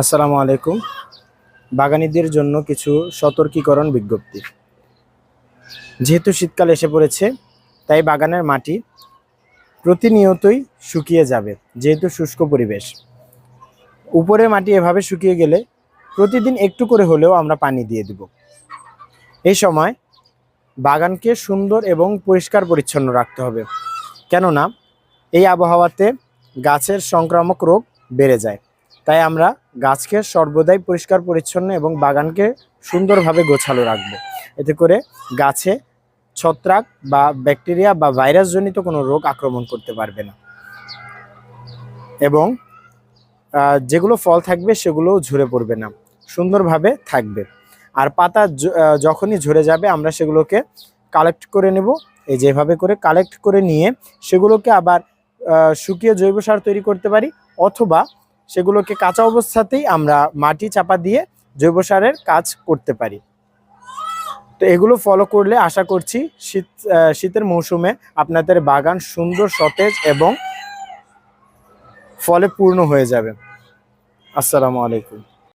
আসসালামু আলাইকুম। বাগানীদের জন্য কিছু সতর্কীকরণ বিজ্ঞপ্তি। যেহেতু শীতকাল এসে পড়েছে, তাই বাগানের মাটি প্রতিনিয়তই শুকিয়ে যাবে। যেহেতু শুষ্ক পরিবেশ, উপরের মাটি এভাবে শুকিয়ে গেলে প্রতিদিন একটু করে হলেও আমরা পানি দিয়ে দেব। এই সময় বাগানকে সুন্দর এবং পরিষ্কার পরিচ্ছন্ন রাখতে হবে, কেননা এই আবহাওয়াতে গাছের সংক্রামক রোগ বেড়ে যায়। তাই আমরা গাছকে সর্বদাই পরিষ্কার পরিচ্ছন্ন এবং বাগানকে সুন্দরভাবে গোছালো রাখবো। এতে করে গাছে ছত্রাক বা ব্যাকটেরিয়া বা ভাইরাসজনিত কোনো রোগ আক্রমণ করতে পারবে না, এবং যেগুলো ফল থাকবে সেগুলোও ঝরে পড়বে না, সুন্দরভাবে থাকবে। আর পাতা যখনই ঝরে যাবে আমরা সেগুলোকে কালেক্ট করে নেব। এই যেভাবে করে কালেক্ট করে নিয়ে সেগুলোকে আবার শুকিয়ে জৈব সার তৈরি করতে পারি, অথবা সেগুলোকে কাঁচা অবস্থাতেই আমরা মাটি চাপা দিয়ে জৈব সারের কাজ করতে পারি। তো এগুলো ফলো করলে আশা করছি শীতের মৌসুমে আপনাদের বাগান সুন্দর, সতেজ এবং ফলে পূর্ণ হয়ে যাবে। আসসালামু আলাইকুম।